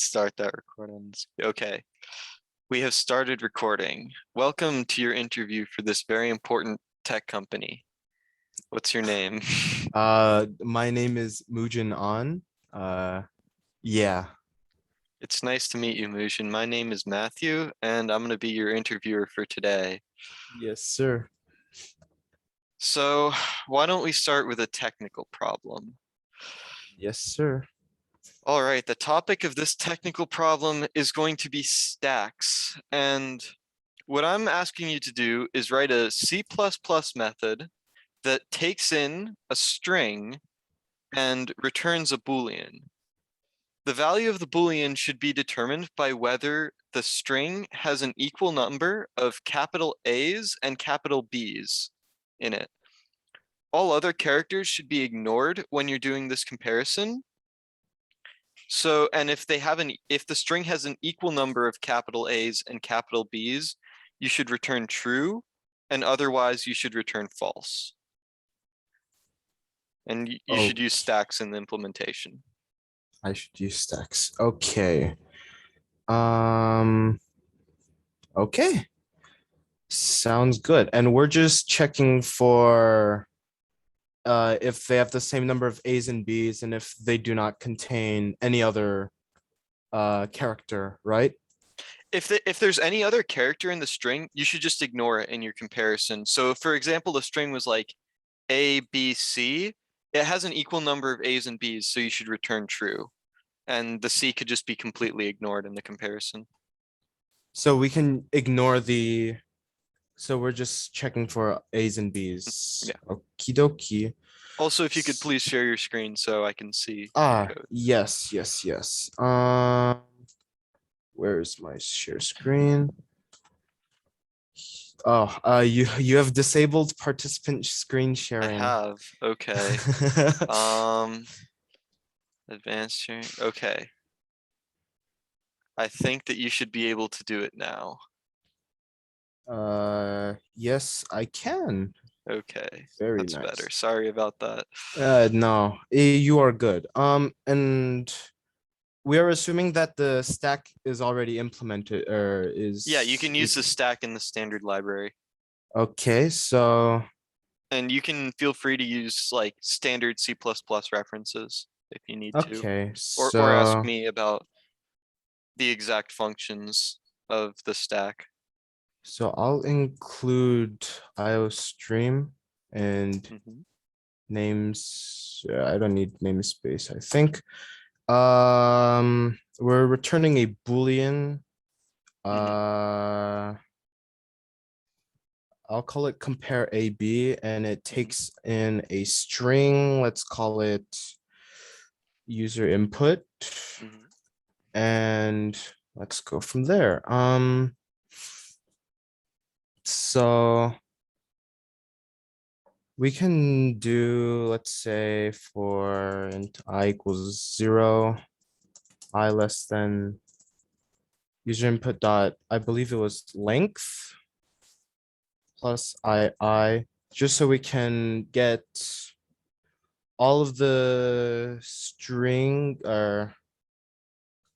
Start that recording. Okay, we have started recording. Welcome to your interview for this very important tech company. What's your name? My name is Moojin Ahn. Yeah. It's nice to meet you, Moojin. My name is Matthew, and I'm going to be your interviewer for today. Yes, sir. So, why don't we start with a technical problem? Yes, sir. All right, the topic of this technical problem is going to be stacks. And what I'm asking you to do is write a C++ method that takes in a string and returns a Boolean. The value of the Boolean should be determined by whether the string has an equal number of capital A's and capital B's in it. All other characters should be ignored when you're doing this comparison. So, and if the string has an equal number of capital A's and capital B's, you should return true, and otherwise you should return false. And you Oh, should use stacks in the implementation. I should use stacks. Okay. Um, okay. Sounds good. And we're just checking for if they have the same number of A's and B's and if they do not contain any other character, right? If there's any other character in the string, you should just ignore it in your comparison. So for example, the string was like A, B, C, it has an equal number of A's and B's, so you should return true. And the C could just be completely ignored in the comparison. So we can ignore so we're just checking for A's and B's. Yeah. Okie dokie. Also, if you could please share your screen so I can see your code. Yes. Where's my share screen? Oh, you have disabled participant screen I sharing. have. Okay. Advanced sharing. Okay. I think that you should be able to do it now. Yes, I can. Okay. Very That's nice. better. Sorry about that. No, you are good. And we are assuming that the stack is already implemented or is. Yeah, you can use the stack in the standard library. Okay, so And you can feel free to use like standard C++ references if you need to. okay, Or ask so me about the exact functions of the stack. I'll include IO stream and Mhm. names. I don't need namespace, I think. We're returning a Boolean. I'll call it compare AB, and it takes in a string. Let's call it user input, and let's go from there. So we can do, let's say, for int I equals 0, I less than user input dot, I believe it was length plus I, just so we can get all of the string or,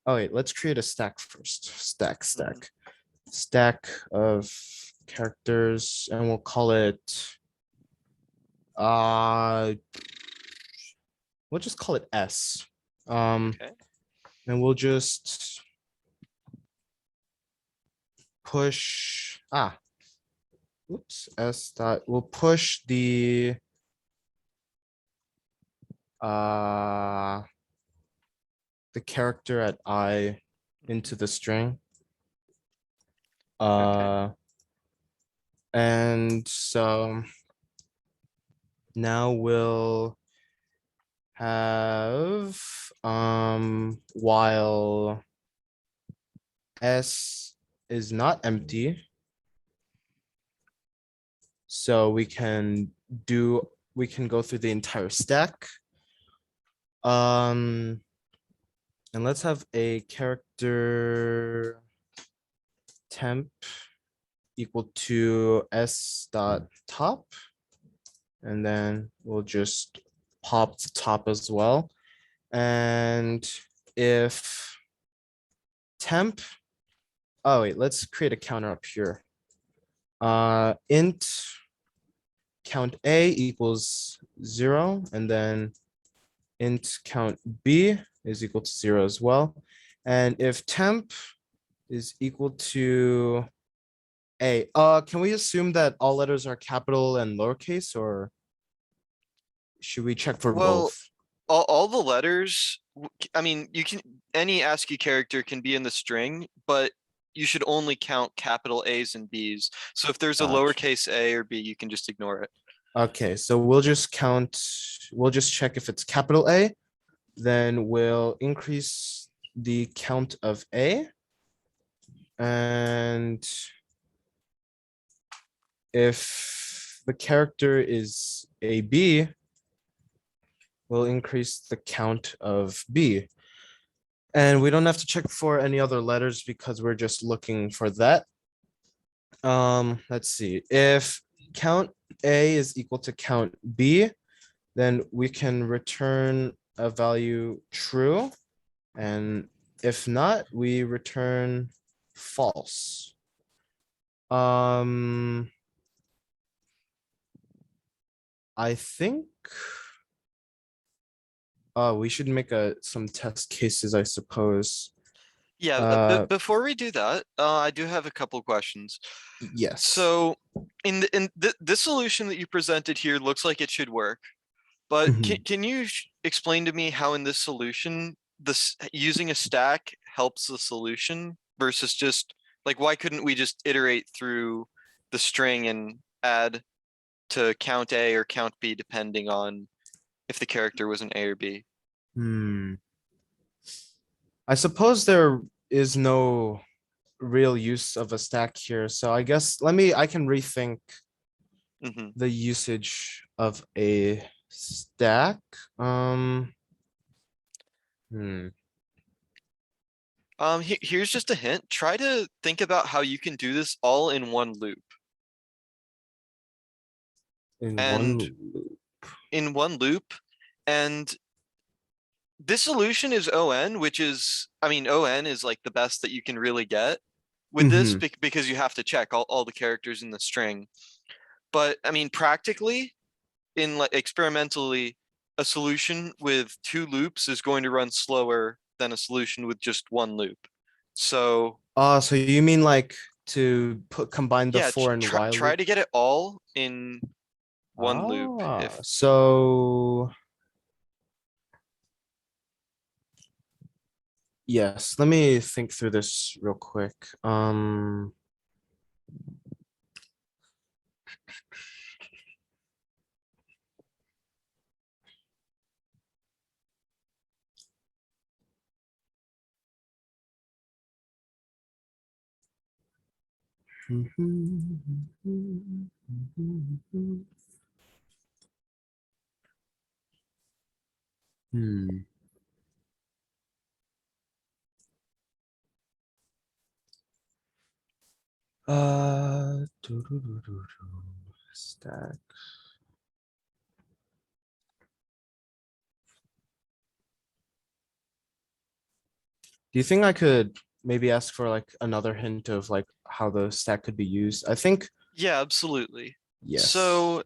oh wait, let's create a stack first. Stack of characters, and we'll call it, we'll just call it S. Okay. And we'll just push, S dot, we'll push the character at I into the string. Okay. And so now we'll have while S is not empty, so we can go through the entire stack. And let's have a character temp equal to S dot top, and then we'll just pop the top as well. And if temp. Oh wait, let's create a counter up here. Int count A equals 0, and then int count B is equal to 0 as well. And if temp is equal to A, can we assume that all letters are capital and lowercase, or should we check for Well, both? all the letters, I mean, any ASCII character can be in the string, but you should only count capital A's and B's. So if there's a Gotcha. lowercase a or b, you can just ignore it. Okay, so we'll just check if it's capital A, then we'll increase the count of A. And if the character is a B, we'll increase the count of B. And we don't have to check for any other letters because we're just looking for that. Let's see. If count A is equal to count B, then we can return a value true. And if not, we return false. I think we should make some test cases, I suppose. Yeah, Uh, before we do that, I do have a couple questions. yes. So this solution that you presented here looks like it should work, but Mhm. can you explain to me how in this solution, this using a stack helps the solution versus just like, why couldn't we just iterate through the string and add to count A or count B depending on if the character was an A or B? Hmm. I suppose there is no real use of a stack here. So I guess I can rethink Hmm. the usage of a stack. Um, hmm, Here's just a hint. Try to think about how you can do this all in one loop. in one And loop. in one loop, and this solution is ON, which is, I mean, ON is like the best that you can really get with this Mhm. because you have to check all the characters in the string. But I mean, practically, in like experimentally, a solution with two loops is going to run slower than a solution with just one loop. So So you mean like to combine the yeah, for and while try loop? to get it all in one loop. Ah, If so yes, let me think through this real quick. Hmm. Stack. Do you think I could maybe ask for like another hint of like how the stack could be used? I think yeah, absolutely. yes. So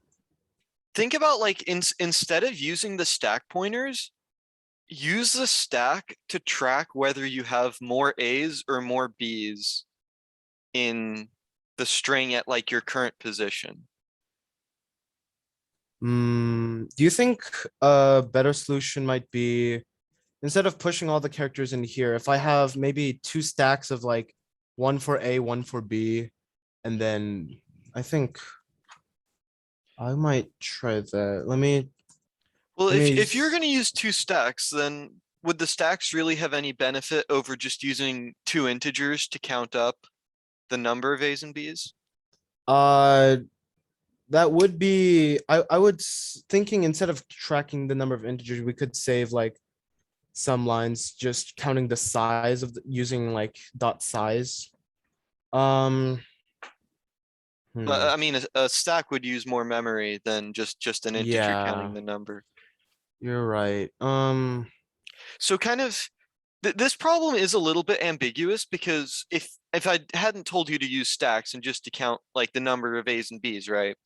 think about like instead of using the stack pointers, use the stack to track whether you have more A's or more B's in the string at like your current position. Do you think a better solution might be instead of pushing all the characters in here, if I have maybe two stacks of like one for A, one for B, and then I think I might try that. Well, Let me if you're going to use two stacks, then would the stacks really have any benefit over just using two integers to count up the number of A's and B's? uh that would be I would thinking instead of tracking the number of integers, we could save like some lines just counting the size of using like dot size. Um, hmm, I mean, a stack would use more memory than just an integer counting yeah, the number. you're right. So kind of This problem is a little bit ambiguous because if I hadn't told you to use stacks and just to count like the number of A's and B's, right?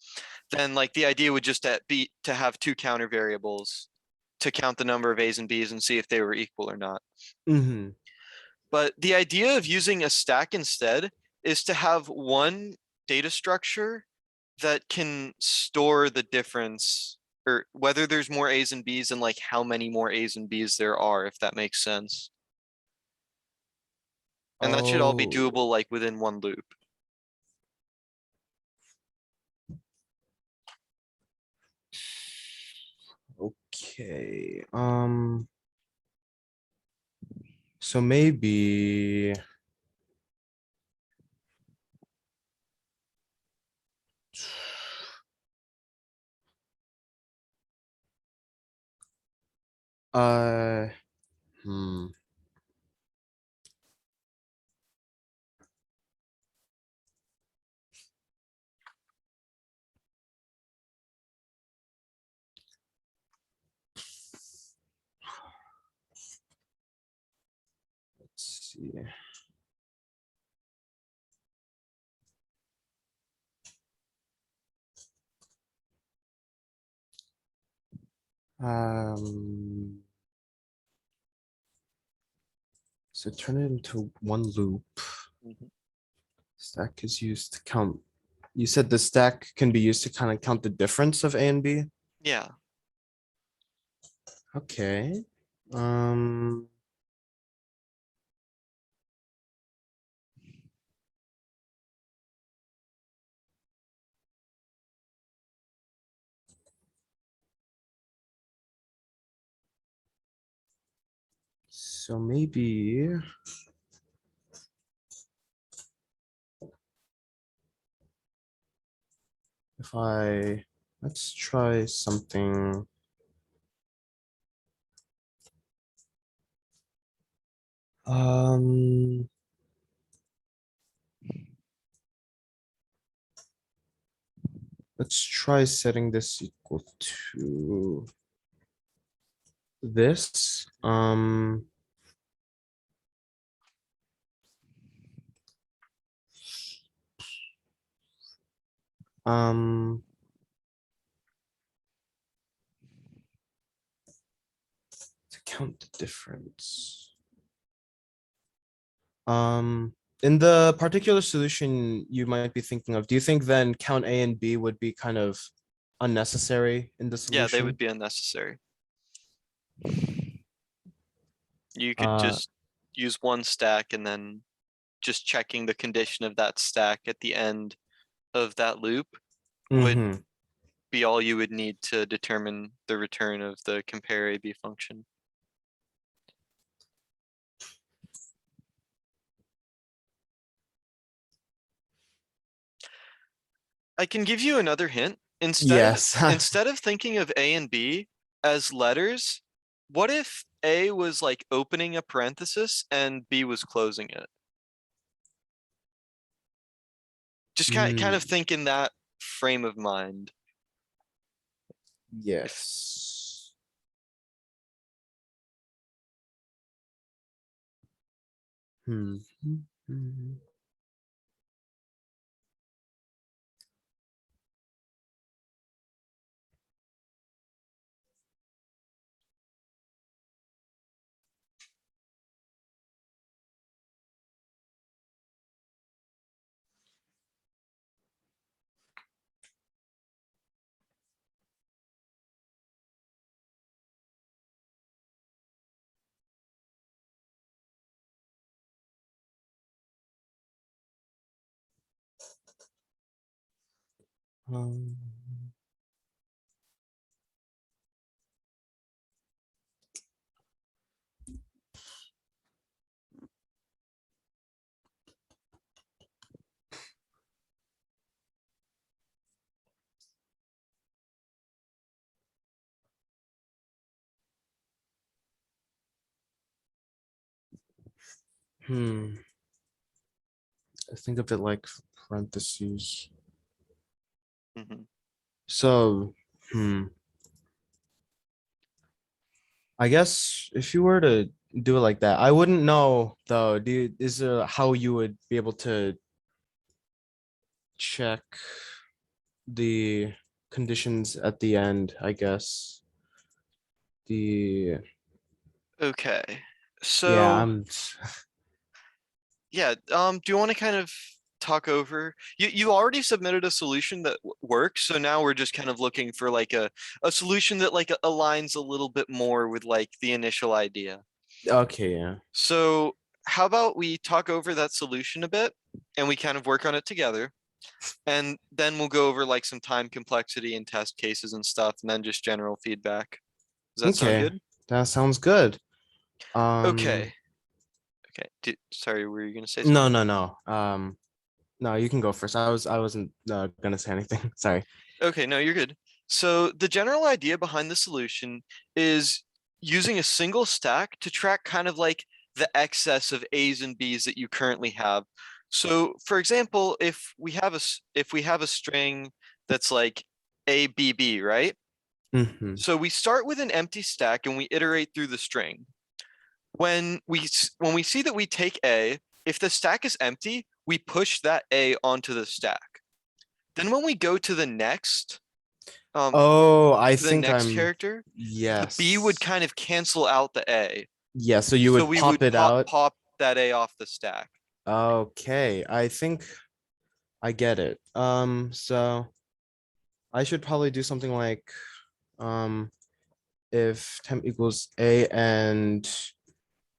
Then like the idea would just be to have two counter variables to count the number of A's and B's and see if they were equal or not. Mm-hmm. But the idea of using a stack instead is to have one data structure that can store the difference or whether there's more A's and B's and like how many more A's and B's there are, if that makes sense. And that should all be Oh, doable like within one loop. okay. So maybe. Uh, hmm. Let's see. Um, so turn it into one loop. Mhm. Stack is used to count. You said the stack can be used to kind of count the difference of A and B. Yeah, Okay. Um, so maybe if let's try something. Um, let's try setting this equal to this. Um, to count the difference. In the particular solution you might be thinking of, do you think then count A and B would be kind of unnecessary in the yeah, they would solution? be unnecessary. You could Uh, just use one stack and then just checking the condition of that stack at the end of that loop would mhm. be all you would need to determine the return of the compare AB function. I can give you another hint. Yes. Instead of thinking of A and B as letters, what if A was like opening a parenthesis and B was closing it? Just kind of Mm, think in that frame of mind. If yes. Hmm. Hmm. Um, hmm. I think of it like parentheses. mhm. So, hmm. I guess if you were to do it like that. I wouldn't know though. Is there how you would be able to check the conditions at the end, I guess. The Okay, yeah, so yeah, do you want to kind of talk over? You already submitted a solution that works, so now we're just kind of looking for like a solution that like aligns a little bit more with like the initial idea. okay, yeah. So how about we talk over that solution a bit and we kind of work on it together, and then we'll go over like some time complexity and test cases and stuff, and then just general feedback. Does that sound Okay, good? that sounds good. Okay. Okay. Sorry, were you gonna say No, something? no, no. No, you can go first. I wasn't gonna say anything. Sorry. Okay, no, you're good. So the general idea behind the solution is using a single stack to track kind of like the excess of A's and B's that you currently have. So for example, if we have a string that's like A, B, B, right? Hmm. So we start with an empty stack and we iterate through the string. When we see that we take A, if the stack is empty, we push that A onto the stack. Then when we go um, Oh, I to the think next I'm character, the B would yes. kind of cancel out the A. Yeah, so you So would we pop would it out. pop that A off the stack. Okay, I think I get it. So I should probably do something like um if temp equals A and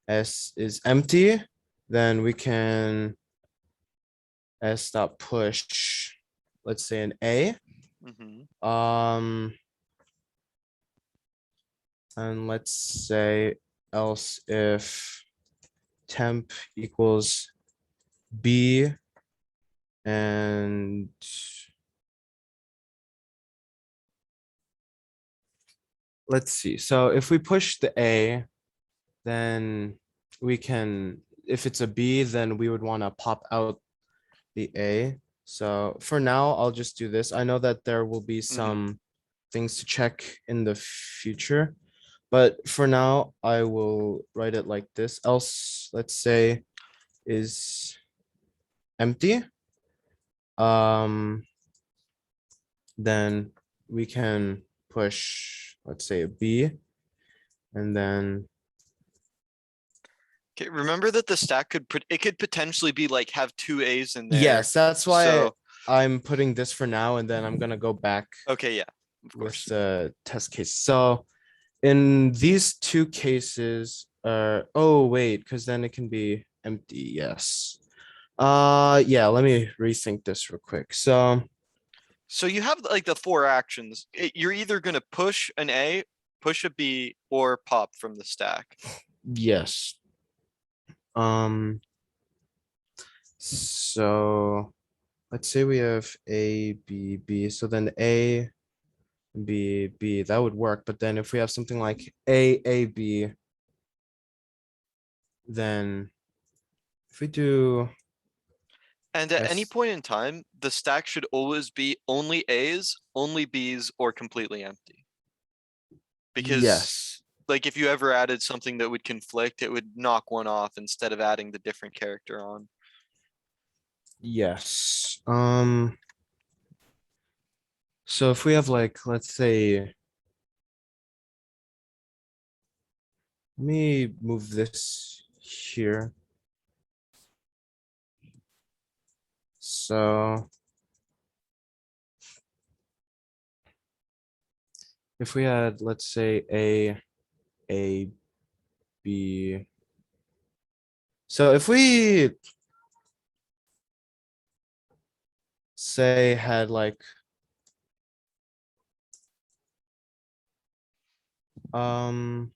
S is empty, then we can S dot push, let's say an A. Hmm. Um, and let's say else if temp equals B and let's see. So if we push the A, then we can, if it's a B, then we would want to pop out the A. So for now, I'll just do this. I know that there will be Hmm. some things to check in the future, but for now, I will write it like this. Else, let's say, is empty. Um, then we can push, let's say, a B, and then Okay, remember that the stack it could potentially be like have two A's in there. yes, that's why So I'm putting this for now, and then I'm gonna go back okay, yeah, of with course. the test case. So in these two cases, oh wait, because then it can be empty. Yes. Yeah, let me rethink this real quick. So So you have like the four actions. You're either gonna push an A, push a B, or pop from the stack. yes. Um, so let's say we have A, B, B. So then A, B, B, that would work. But then if we have something like A, B, then if we do And at any S, point in time, the stack should always be only A's, only B's, or completely empty. Because yes, like if you ever added something that would conflict, it would knock one off instead of adding the different character on. yes. So if we have like, let's say, let me move this here. So if we had, let's say, A, B. So if we say had like, um,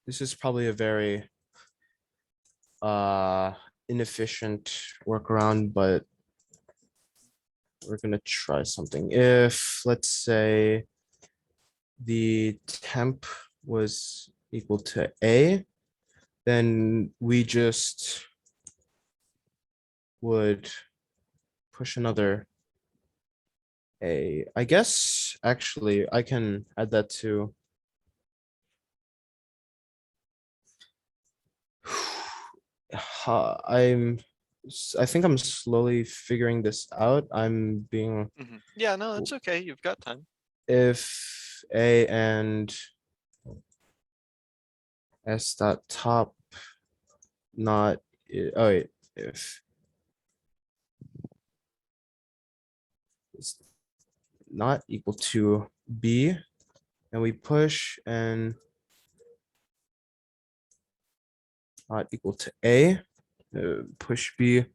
this is probably a very uh inefficient workaround, but we're gonna try something. If let's say the temp was equal to A, then we just would push another A. I guess actually I can add that to. I think I'm slowly figuring this out. I'm being Yeah, no, that's okay. You've got time. if A and S dot top not oh wait, if it's not equal to B and we push and not equal to A, push B.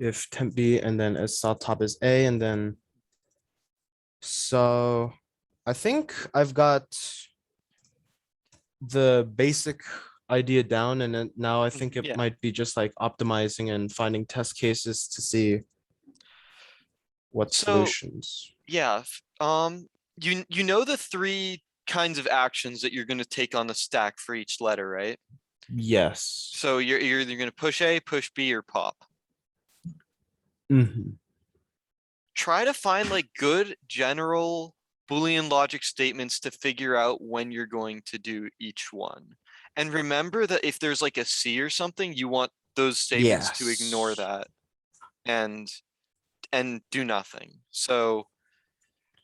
If temp B and then S dot top is A and then so I think I've got the basic idea down and then now I think it Yeah. might be just like optimizing and finding test cases to see what So solutions. yeah, you know the three kinds of actions that you're going to take on the stack for each letter, right? Yes. So you're either going to push A, push B, or pop. Mhm. Try to find like good general Boolean logic statements to figure out when you're going to do each one. And remember that if there's like a C or something, you want those statements to ignore Yes. that and do nothing. So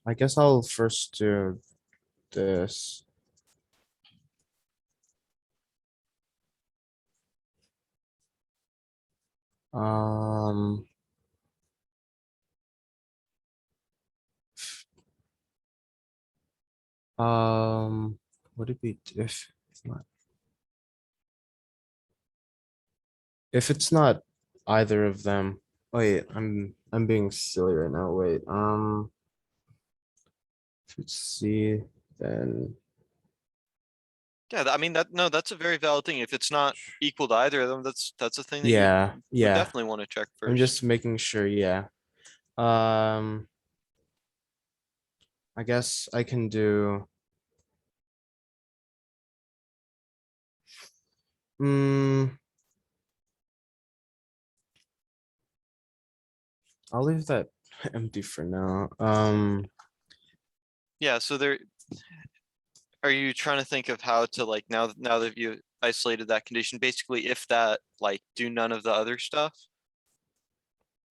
I guess I'll first do this. Um, would it be if it's not either of them? Wait, I'm being silly right now. Wait, if it's C, then yeah, I mean that no, that's a very valid thing. If it's not equal to either of them, that's a thing that you yeah, would yeah. definitely want to check I'm first. just making sure, yeah. Um, I guess I can do. Hmm, I'll leave that empty for now. Yeah, so there are you trying to think of how to like now that you isolated that condition, basically if that like do none of the other stuff.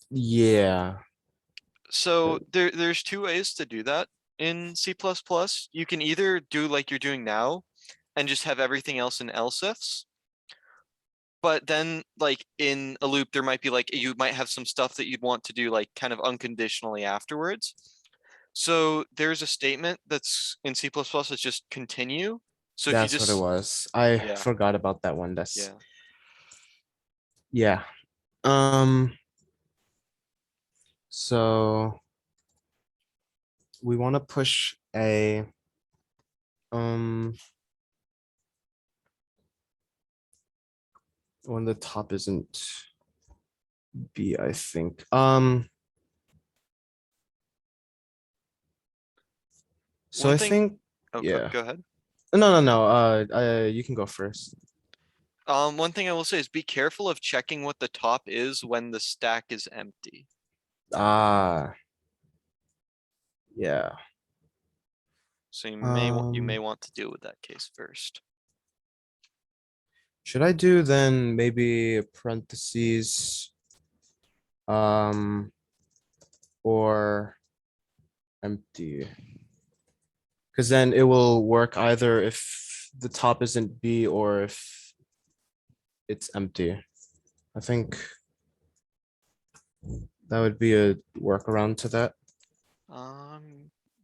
Yeah, So there's two ways to do that in C++. You can either do like you're doing now and just have everything else in else ifs. But then like in a loop, there might be like you might have some stuff that you'd want to do like kind of unconditionally afterwards. So there's a statement that's in C++ that's just continue. So if you that's what it just, was. I yeah, forgot about that one. That's yeah. yeah. Um, so we want to push a um when the top isn't B, I think. So One I thing, think oh, yeah. go ahead. No. You can go first. One thing I will say is be careful of checking what the top is when the stack is empty. Ah, yeah. So you may Um, want to deal with that case first. should I do then maybe parentheses or empty? Because then it will work either if the top isn't B or if it's empty. I think that would be a workaround to that.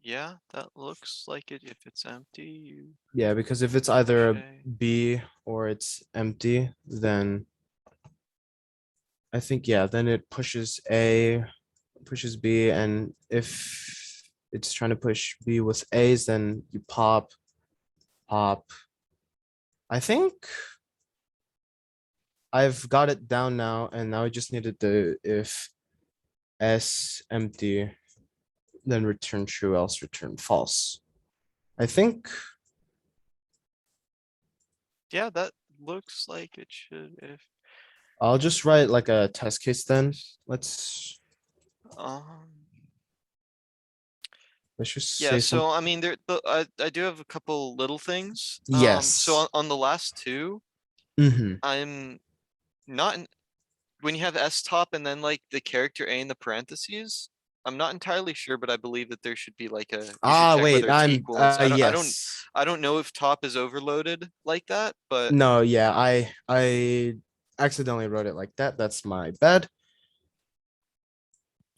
Yeah, that looks like it. If it's empty, you Yeah, because if it's push either a A. B or it's empty, then I think, yeah, then it pushes A, pushes B, and if it's trying to push B with A's, then you pop, pop. I think I've got it down now, and now I just needed the if S empty, then return true, else return false. I think, Yeah, that looks like it should. If I'll just write like a test case then. Um, Let's just yeah, say some. so I mean, I do have a couple little things. So Yes. on the last two, Mm-hmm. I'm not when you have S top and then like the character A in the parentheses, I'm not entirely sure, but I believe that there should be like you should Ah, check wait, whether it's equal. And yes. I don't know if top is overloaded like that, but No, yeah, I accidentally wrote it like that. That's my bad.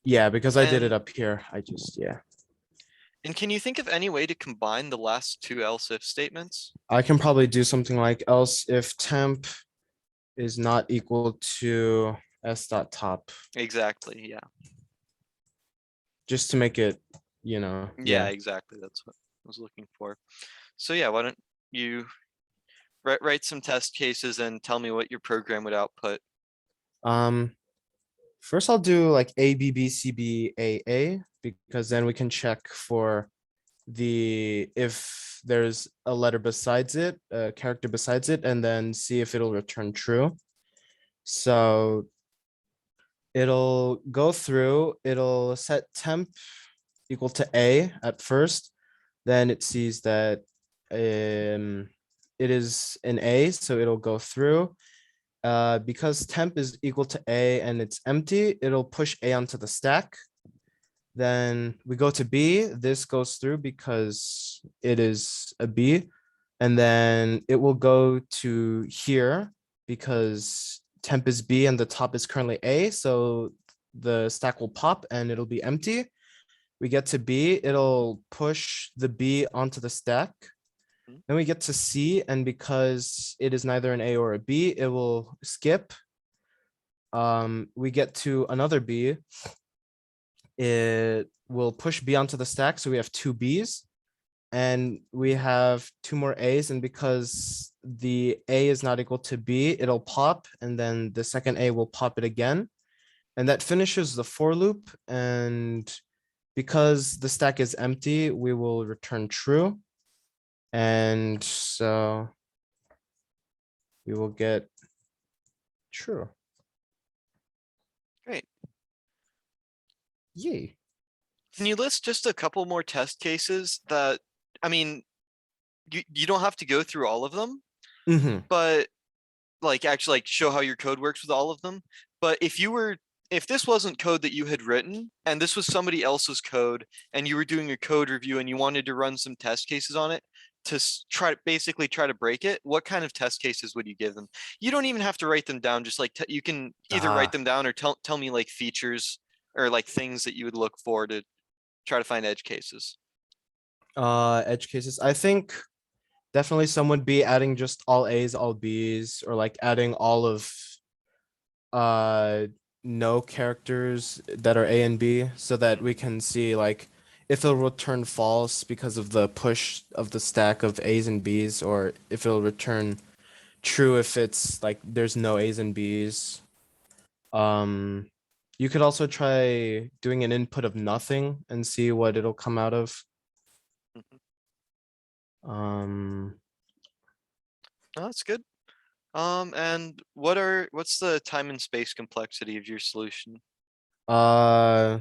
Yeah, because I did it and up here. Yeah. can you think of any way to combine the last two else if statements? I can probably do something like else if temp is not equal to s dot top, Exactly. Yeah. just to make it, Yeah, yeah. exactly. That's what I was looking for. So yeah, why don't you write some test cases and tell me what your program would output? Um, First I'll do like A, B, B, C, B, A, because then we can check for if there's a letter besides it, a character besides it, and then see if it'll return true. So it'll go through, it'll set temp equal to A at first. Then it sees that it is an A, so it'll go through. Because temp is equal to A and it's empty, it'll push A onto the stack. Then we go to B. This goes through because it is a B. And then it will go to here because temp is B and the top is currently A. So the stack will pop and it'll be empty. We get to B, it'll push the B onto the stack. Hmm? Then we get to C, and because it is neither an A or a B, it will skip. We get to another B. It will push B onto the stack, so we have two Bs. And we have two more A's, and because the A is not equal to B, it'll pop, and then the second A will pop it again. And that finishes the for loop. And because the stack is empty, we will return true. And so we will get true. Great. Yay. Can you list just a couple more test cases that, I mean, you don't have to go through all of them, Mm-hmm. but like actually like show how your code works with all of them. But if this wasn't code that you had written and this was somebody else's code and you were doing a code review and you wanted to run some test cases on it to basically try to break it, what kind of test cases would you give them? You don't even have to write them down. Just like you can either write Ah, them down or tell me like features or like things that you would look for to try to find edge cases. edge cases. I think definitely some would be adding just all A's, all B's, or like adding all of uh no characters that are A and B so that we can see like if it'll return false because of the push of the stack of A's and B's, or if it'll return true if it's like there's no A's and B's. Um, you could also try doing an input of nothing and see what it'll come out of. Mhm. Um, Oh, that's good. And what's the time and space complexity of your solution? uh,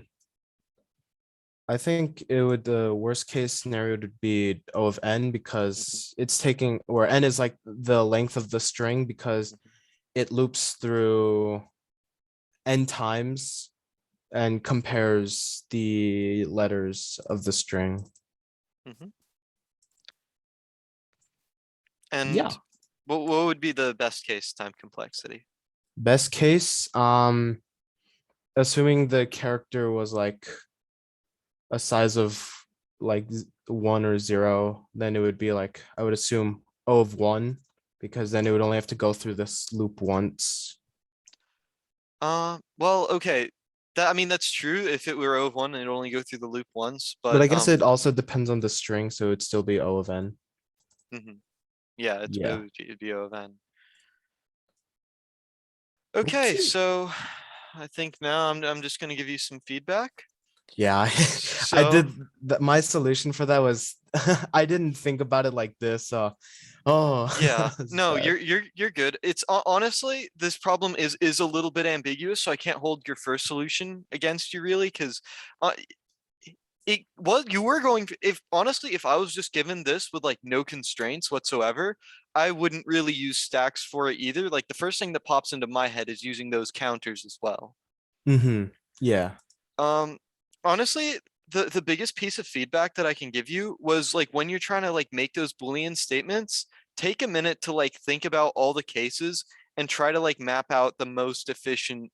I think the worst case scenario would be O of n Mhm, because it's taking, or n is like the length of the string because mhm, it loops through n times and compares the letters of the string. mhm. And Yeah. what would be the best case time complexity? Best case, assuming the character was like a size of like 1 or 0, then it would be like I would assume O of 1 because then it would only have to go through this loop once. Well, okay. I mean that's true. If it were O of one, it'd only go through the loop once, But but I guess it also depends on the string, so it'd still be O of n. mhm, yeah, Yeah. it'd be O of n. Okay, Okay. so I think now I'm just gonna give you some feedback. Yeah, I So did that. My solution for that was I didn't think about it like this. Oh, Yeah, it's no, bad. you're good. It's honestly, this problem is a little bit ambiguous, so I can't hold your first solution against you really, because uh, you were going to, if honestly, if I was just given this with like no constraints whatsoever, I wouldn't really use stacks for it either. Like the first thing that pops into my head is using those counters as well. Yeah. Um, honestly, the biggest piece of feedback that I can give you was like when you're trying to like make those Boolean statements, take a minute to like think about all the cases and try to like map out the most efficient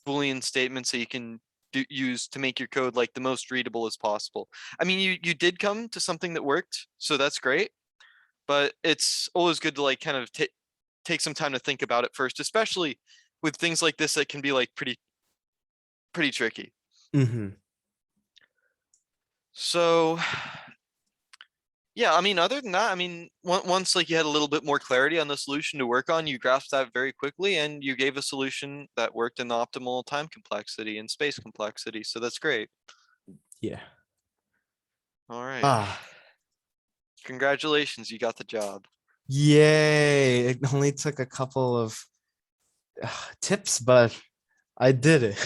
Boolean statements that you can use to make your code like the most readable as possible. I mean, you did come to something that worked, so that's great. But it's always good to like kind of take some time to think about it first, especially with things like this that can be like pretty tricky. hmm So yeah, I mean, other than that, I mean, once like you had a little bit more clarity on the solution to work on, you grasped that very quickly and you gave a solution that worked in the optimal time complexity and space complexity. So that's great. Yeah. All right. Ah, Congratulations, you got the job. yay. It only took a couple of tips, but I did it.